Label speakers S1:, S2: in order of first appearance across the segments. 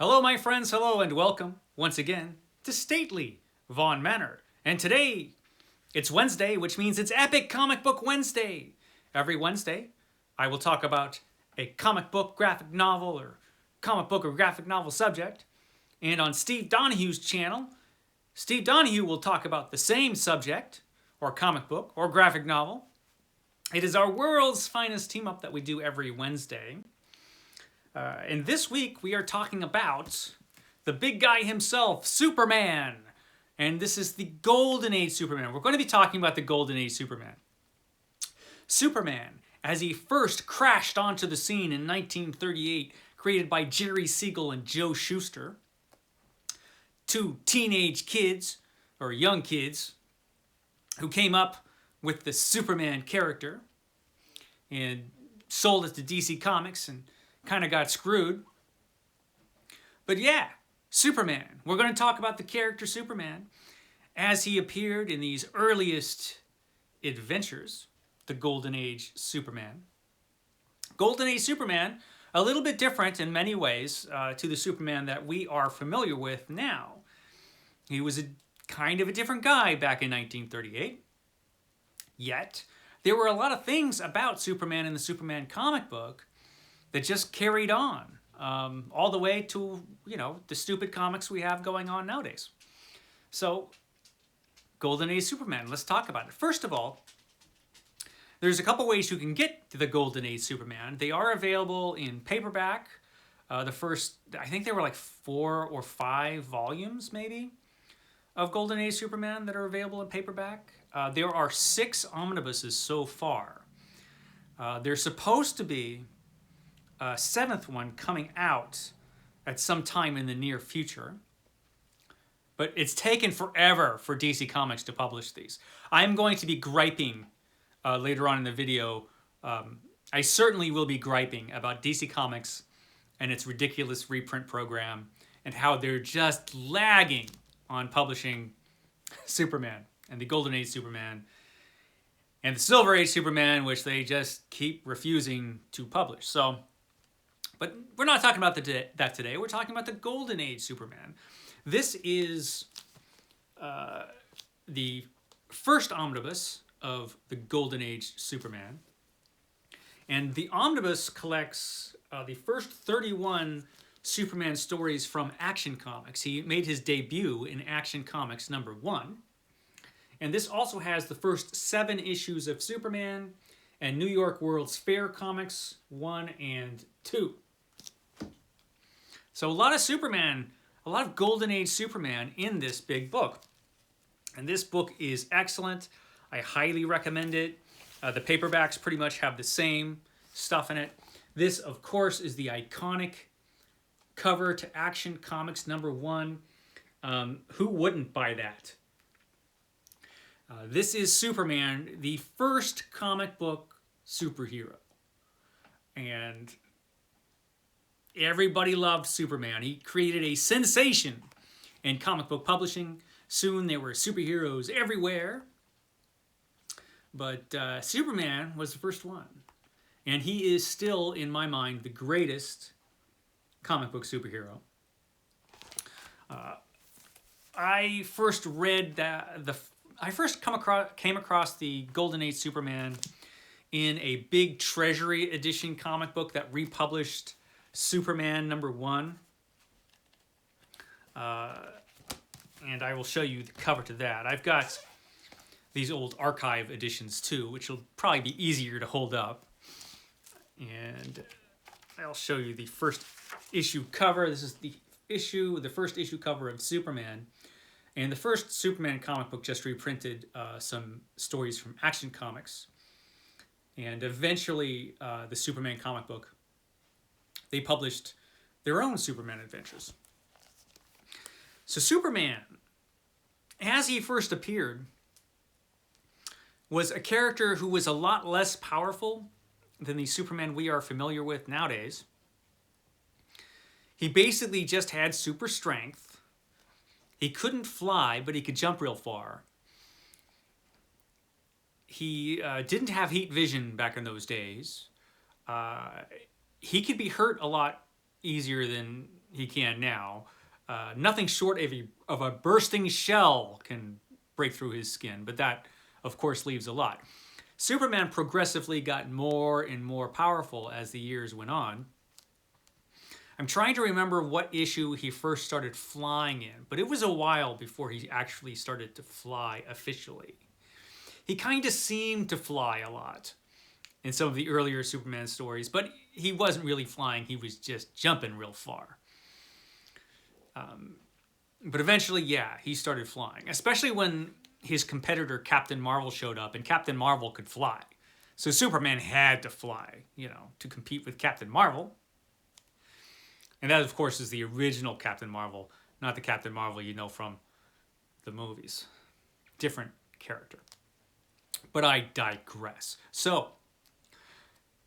S1: Hello, my friends, hello, and welcome once again to stately Vaughn Manor. And today, it's Wednesday, which means it's Epic Comic Book Wednesday. Every Wednesday, I will talk about a comic book, graphic novel, or comic book or graphic novel subject. And on Steve Donoghue's channel, Steve Donoghue will talk about the same subject, or comic book, or graphic novel. It is our world's finest team-up that we do every Wednesday. And this week, we are talking about the big guy himself, Superman. And this is the Golden Age Superman. We're going to be talking about the Golden Age Superman. Superman, as he first crashed onto the scene in 1938, created by Jerry Siegel and Joe Shuster. Two teenage kids, or young kids, who came up with the Superman character and sold it to DC Comics and kind of got screwed. But yeah, Superman. We're going to talk about the character Superman as he appeared in these earliest adventures, the Golden Age Superman. Golden Age Superman, a little bit different in many ways to the Superman that we are familiar with now. He was a kind of a different guy back in 1938. Yet, there were a lot of things about Superman in the Superman comic book that just carried on all the way to, the stupid comics we have going on nowadays. So, Golden Age Superman, let's talk about it. First of all, there's a couple ways you can get to the Golden Age Superman. They are available in paperback. The first, I think there were like 4 or 5 volumes, maybe, of Golden Age Superman that are available in paperback. There are 6 omnibuses so far. There's supposed to be a 7th one coming out at some time in the near future. But it's taken forever for DC Comics to publish these. I'm going to be griping later on in the video. I certainly will be griping about DC Comics and its ridiculous reprint program and how they're just lagging on publishing Superman and the Golden Age Superman and the Silver Age Superman, which they just keep refusing to publish. But we're not talking about that today. We're talking about the Golden Age Superman. This is the first omnibus of the Golden Age Superman. And the omnibus collects the first 31 Superman stories from Action Comics. He made his debut in Action Comics #1. And this also has the first 7 issues of Superman and New York World's Fair Comics 1 and 2. So a lot of Superman, a lot of Golden Age Superman in this big book. And this book is excellent. I highly recommend it. The paperbacks pretty much have the same stuff in it. This, of course, is the iconic cover to Action Comics #1. Who wouldn't buy that? This is Superman, the first comic book superhero. And everybody loved Superman. He created a sensation in comic book publishing. Soon there were superheroes everywhere. But Superman was the first one. And he is still, in my mind, the greatest comic book superhero. I first came across the Golden Age Superman in a big Treasury edition comic book that republished Superman #1. And I will show you the cover to that. I've got these old archive editions too, which will probably be easier to hold up. And I'll show you the first issue cover. This is the first issue cover of Superman. And the first Superman comic book just reprinted some stories from Action Comics. And eventually, the Superman comic book, they published their own Superman adventures. So Superman, as he first appeared, was a character who was a lot less powerful than the Superman we are familiar with nowadays. He basically just had super strength. He couldn't fly, but he could jump real far. He didn't have heat vision back in those days. He could be hurt a lot easier than he can now. Nothing short of a bursting shell can break through his skin, but that, of course, leaves a lot. Superman progressively got more and more powerful as the years went on. I'm trying to remember what issue he first started flying in, but it was a while before he actually started to fly officially. He kind of seemed to fly a lot in some of the earlier Superman stories, but he wasn't really flying, he was just jumping real far. But eventually, yeah, he started flying, especially when his competitor Captain Marvel showed up, and Captain Marvel could fly. So Superman had to fly, to compete with Captain Marvel. And that, of course, is the original Captain Marvel, not the Captain Marvel you know from the movies. Different character. But I digress. So,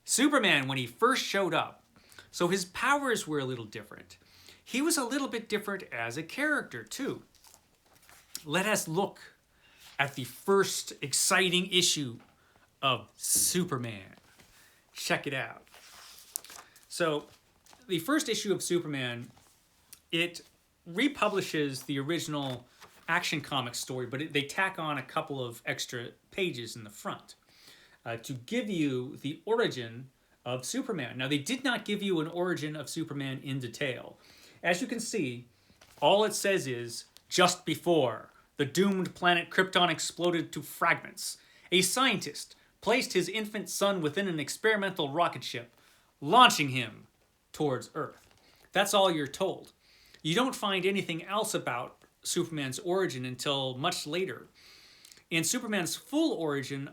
S1: Superman, when he first showed up, so his powers were a little different. He was a little bit different as a character, too. Let us look at the first exciting issue of Superman. Check it out. So, the first issue of Superman, it republishes the original Action Comics story, but they tack on a couple of extra pages in the front to give you the origin of Superman. Now, they did not give you an origin of Superman in detail. As you can see, all it says is, just before the doomed planet Krypton exploded to fragments, a scientist placed his infant son within an experimental rocket ship, launching him towards Earth. That's all you're told. You don't find anything else about Superman's origin until much later. And Superman's full origin,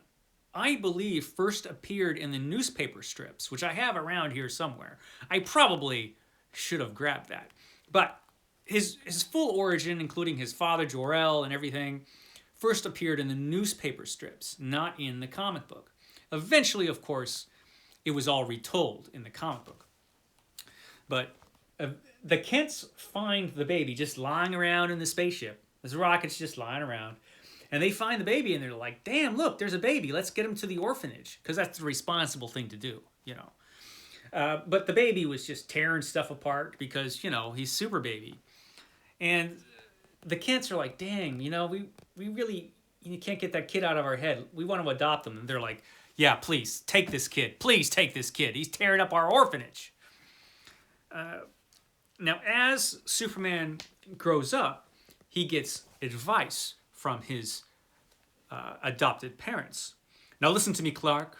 S1: I believe, first appeared in the newspaper strips, which I have around here somewhere. I probably should have grabbed that. But his full origin, including his father Jor-El and everything, first appeared in the newspaper strips, not in the comic book. Eventually, of course, it was all retold in the comic book. But the Kents find the baby just lying around in the spaceship. This rocket's just lying around. And they find the baby and they're like, damn, look, there's a baby. Let's get him to the orphanage. Because that's the responsible thing to do, But the baby was just tearing stuff apart because, he's super baby. And the Kents are like, dang, we really can't get that kid out of our head. We want to adopt him. And they're like, yeah, please, take this kid. Please take this kid. He's tearing up our orphanage. Now, as Superman grows up, he gets advice from his adopted parents. Now listen to me, Clark.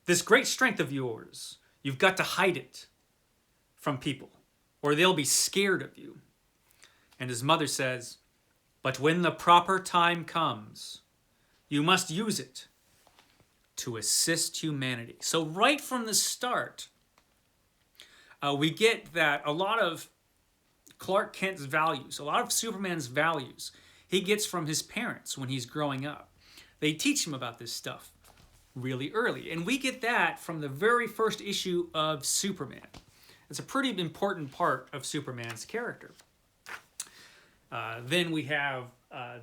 S1: This great strength of yours, you've got to hide it from people, or they'll be scared of you. And his mother says, but when the proper time comes, you must use it to assist humanity. So right from the start, we get that a lot of Clark Kent's values, a lot of Superman's values, he gets from his parents when he's growing up. They teach him about this stuff really early. And we get that from the very first issue of Superman. It's a pretty important part of Superman's character. Then we have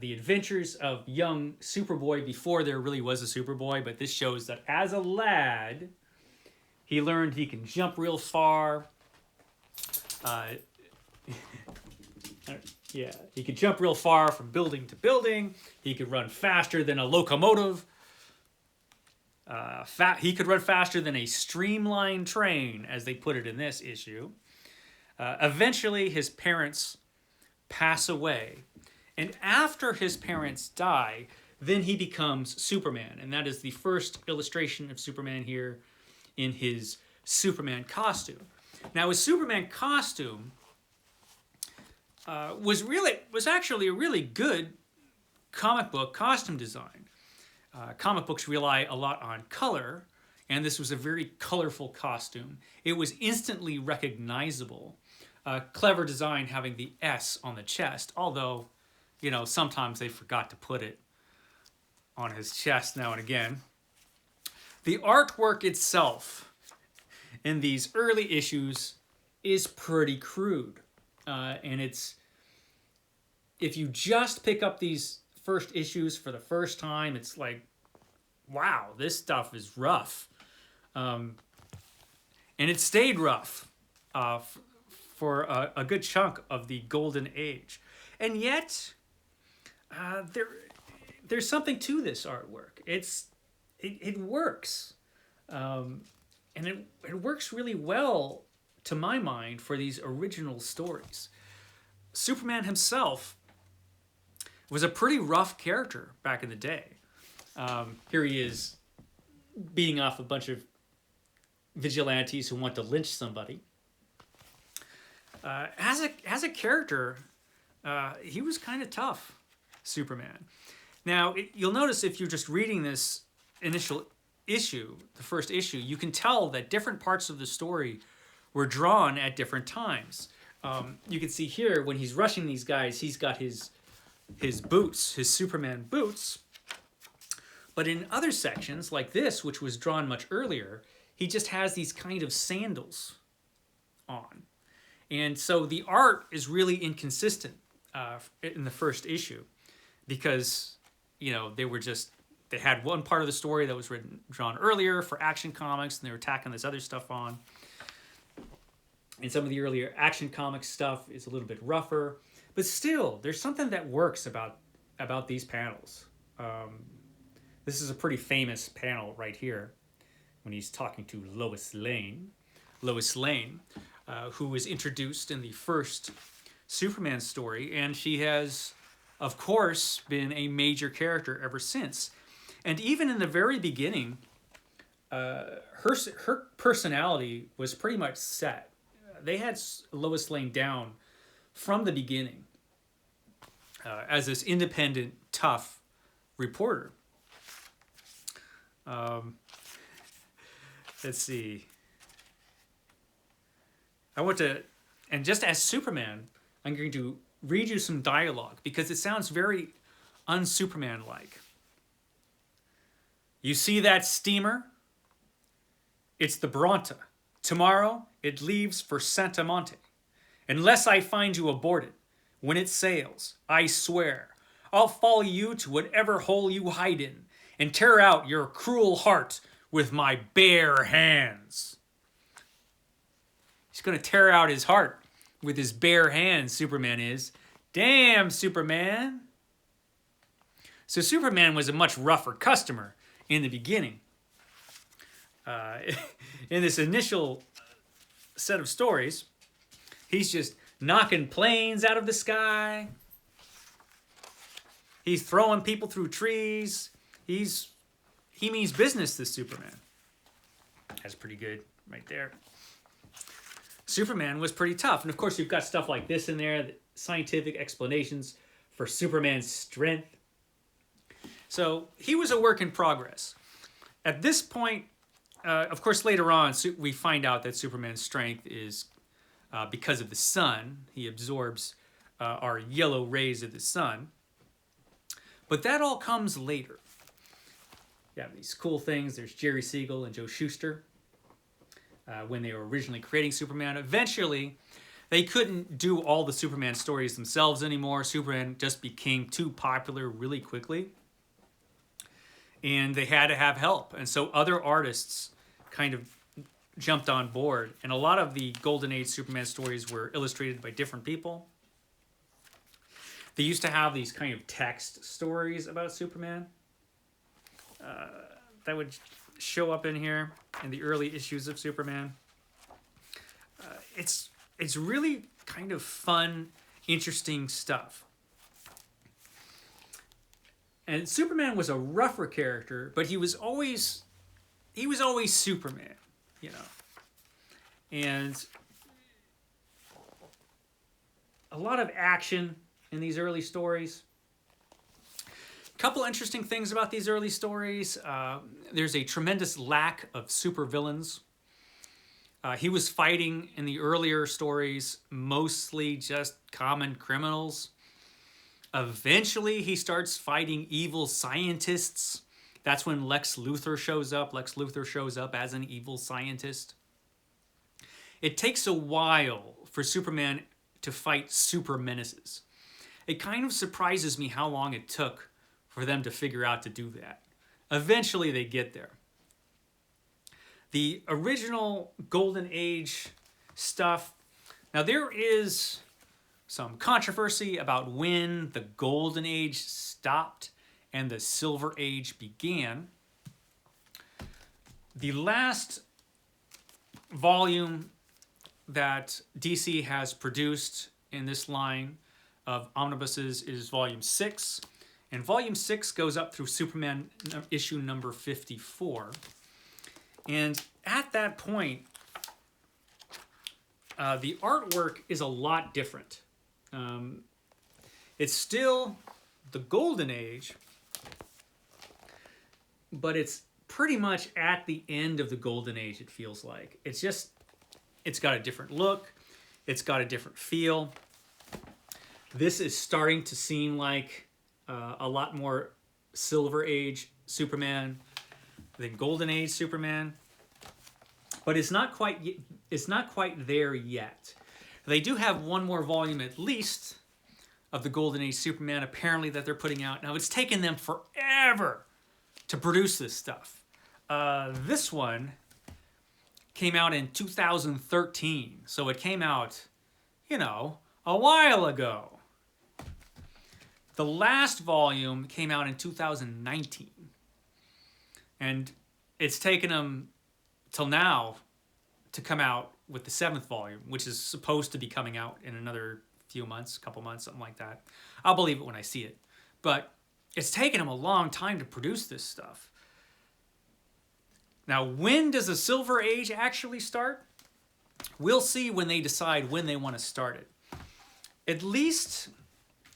S1: the adventures of young Superboy before there really was a Superboy, but this shows that as a lad, he learned he can jump real far. He could jump real far from building to building. He could run faster than a locomotive. He could run faster than a streamlined train, as they put it in this issue. Eventually, his parents pass away. And after his parents die, then he becomes Superman. And that is the first illustration of Superman here in his Superman costume. Now, his Superman costume was actually a really good comic book costume design. Comic books rely a lot on color, and this was a very colorful costume. It was instantly recognizable. Clever design having the S on the chest, although, sometimes they forgot to put it on his chest now and again. The artwork itself in these early issues is pretty crude. And if you just pick up these first issues for the first time, it's like, wow, this stuff is rough. And it stayed rough for a good chunk of the Golden Age. And yet, there's something to this artwork. It works. And it works really well, to my mind, for these original stories. Superman himself was a pretty rough character back in the day. Here he is beating off a bunch of vigilantes who want to lynch somebody. As a character, he was kind of tough, Superman. Now, you'll notice if you're just reading this initial issue, the first issue, you can tell that different parts of the story were drawn at different times. You can see here when he's rushing these guys, he's got his boots, his Superman boots. But in other sections, like this, which was drawn much earlier, he just has these kind of sandals on. And so the art is really inconsistent in the first issue because, you know, they had one part of the story that was drawn earlier for Action Comics, and they were tacking this other stuff on. And some of the earlier Action Comics stuff is a little bit rougher. But still, there's something that works about these panels. This is a pretty famous panel right here when he's talking to Lois Lane. Lois Lane, who was introduced in the first Superman story, and she has, of course, been a major character ever since. And even in the very beginning, her personality was pretty much set. They had Lois Lane down from the beginning as this independent, tough reporter. Let's see. And just as Superman, I'm going to read you some dialogue because it sounds very un-Superman-like. You see that steamer? It's the Bronta. Tomorrow, it leaves for Santa Monte. Unless I find you aboard it, when it sails, I swear, I'll follow you to whatever hole you hide in and tear out your cruel heart with my bare hands. He's going to tear out his heart with his bare hands, Superman is. Damn, Superman. So Superman was a much rougher customer in the beginning. In this initial set of stories, he's just knocking planes out of the sky. He's throwing people through trees. He means business, this Superman. That's pretty good right there. Superman was pretty tough. And of course, you've got stuff like this in there, scientific explanations for Superman's strength. So he was a work in progress. At this point, of course, later on, we find out that Superman's strength is because of the sun. He absorbs our yellow rays of the sun. But that all comes later. You have these cool things. There's Jerry Siegel and Joe Shuster. When they were originally creating Superman. Eventually, they couldn't do all the Superman stories themselves anymore. Superman just became too popular really quickly. And they had to have help. And so other artists kind of jumped on board. And a lot of the Golden Age Superman stories were illustrated by different people. They used to have these kind of text stories about Superman that would show up in here in the early issues of Superman. It's really kind of fun, interesting stuff. And Superman was a rougher character, but he was always Superman, you know. And a lot of action in these early stories. Couple interesting things about these early stories. There's a tremendous lack of supervillains. He was fighting in the earlier stories mostly just common criminals. Eventually, he starts fighting evil scientists. That's when Lex Luthor shows up. Lex Luthor shows up as an evil scientist. It takes a while for Superman to fight super menaces. It kind of surprises me how long it took for them to figure out to do that. Eventually they get there. The original Golden Age stuff, Now there is some controversy about when the Golden Age stopped and the Silver Age began. The last volume that DC has produced in this line of omnibuses is volume 6. And volume 6 goes up through Superman issue number 54. And at that point, the artwork is a lot different. It's still the Golden Age, but it's pretty much at the end of the Golden Age, it feels like. It's got a different look. It's got a different feel. This is starting to seem like a lot more Silver Age Superman than Golden Age Superman. But it's not quite there yet. They do have one more volume at least of the Golden Age Superman, apparently, that they're putting out. Now, it's taken them forever to produce this stuff. This one came out in 2013, so it came out, a while ago. The last volume came out in 2019, and it's taken them till now to come out with the 7th volume, which is supposed to be coming out in another few months, couple months, something like that. I'll believe it when I see it. But it's taken them a long time to produce this stuff. Now, when does the Silver Age actually start? We'll see when they decide when they want to start it. At least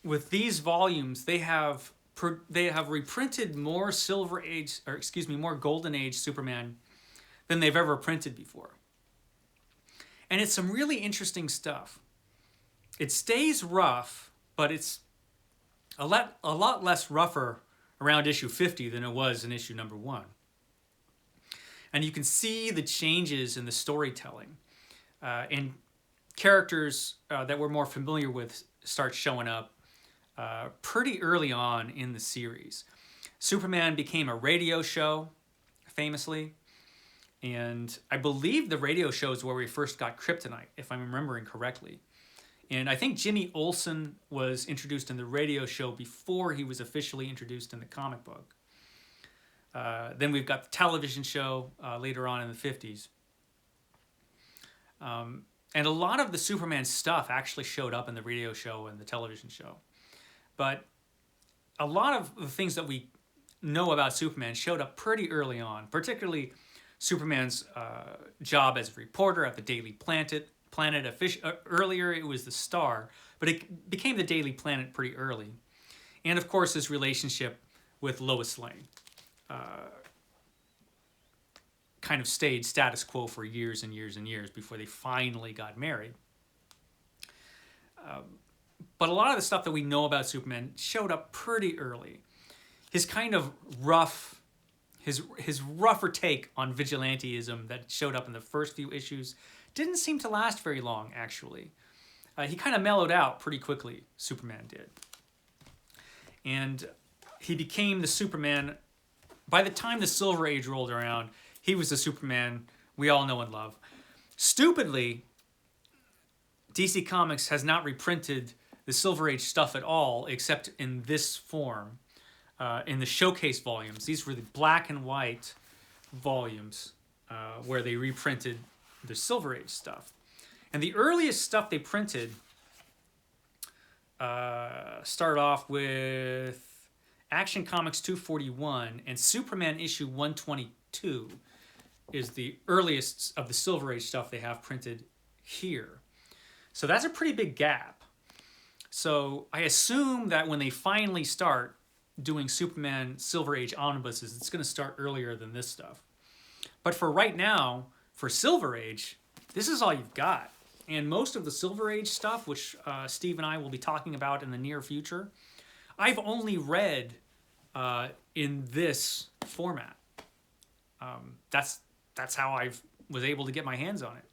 S1: with these volumes, they have reprinted more more Golden Age Superman than they've ever printed before. And it's some really interesting stuff. It stays rough, but it's a lot less rougher around issue 50 than it was in issue number 1. And you can see the changes in the storytelling. And characters that we're more familiar with start showing up pretty early on in the series. Superman became a radio show, famously. And I believe the radio show is where we first got Kryptonite, if I'm remembering correctly. And I think Jimmy Olsen was introduced in the radio show before he was officially introduced in the comic book. Then we've got the television show later on in the 50s. And a lot of the Superman stuff actually showed up in the radio show and the television show. But a lot of the things that we know about Superman showed up pretty early on, particularly Superman's job as a reporter at the Daily Planet. Earlier it was the Star, but it became the Daily Planet pretty early. And of course his relationship with Lois Lane kind of stayed status quo for years and years and years before they finally got married. But a lot of the stuff that we know about Superman showed up pretty early. His kind of rough, his rougher take on vigilantism that showed up in the first few issues didn't seem to last very long, actually. He kind of mellowed out pretty quickly, Superman did. And he became the Superman. By the time the Silver Age rolled around, he was the Superman we all know and love. Stupidly, DC Comics has not reprinted the Silver Age stuff at all, except in this form, in the showcase volumes. These were the black and white volumes where they reprinted the Silver Age stuff. And the earliest stuff they printed started off with Action Comics 241, and Superman issue 122 is the earliest of the Silver Age stuff they have printed here. So that's a pretty big gap. So I assume that when they finally start doing Superman Silver Age omnibuses, it's going to start earlier than this stuff. But for right now, for Silver Age, this is all you've got. And most of the Silver Age stuff, which Steve and I will be talking about in the near future, I've only read in this format. That's how I was able to get my hands on it.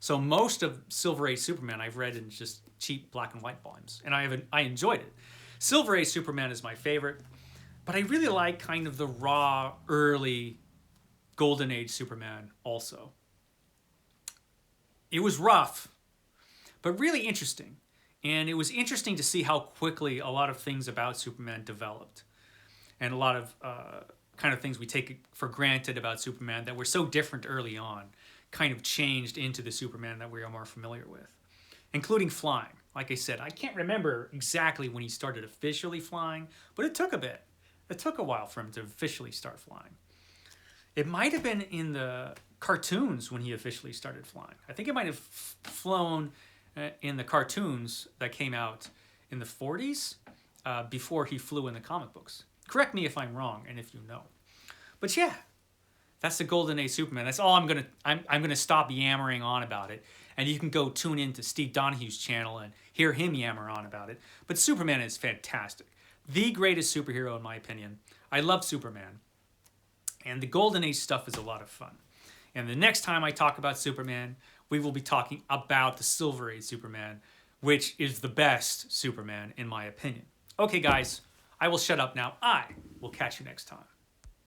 S1: So most of Silver Age Superman I've read in just cheap black and white volumes, and I enjoyed it. Silver Age Superman is my favorite, but I really like kind of the raw, early Golden Age Superman also. It was rough, but really interesting. And it was interesting to see how quickly a lot of things about Superman developed. And a lot of kind of things we take for granted about Superman that were so different early on kind of changed into the Superman that we are more familiar with, including flying. Like I said, I can't remember exactly when he started officially flying, but it took a bit. It took a while for him to officially start flying. It might have been in the cartoons when he officially started flying. I think it might have flown in the cartoons that came out in the 40s before he flew in the comic books. Correct me if I'm wrong and if you know. But yeah, that's the Golden Age Superman. That's all I'm gonna stop yammering on about it. And you can go tune in to Steve Donoghue's channel and hear him yammer on about it. But Superman is fantastic. The greatest superhero in my opinion. I love Superman. And the Golden Age stuff is a lot of fun. And the next time I talk about Superman, we will be talking about the Silver Age Superman, which is the best Superman in my opinion. Okay guys, I will shut up now. I will catch you next time.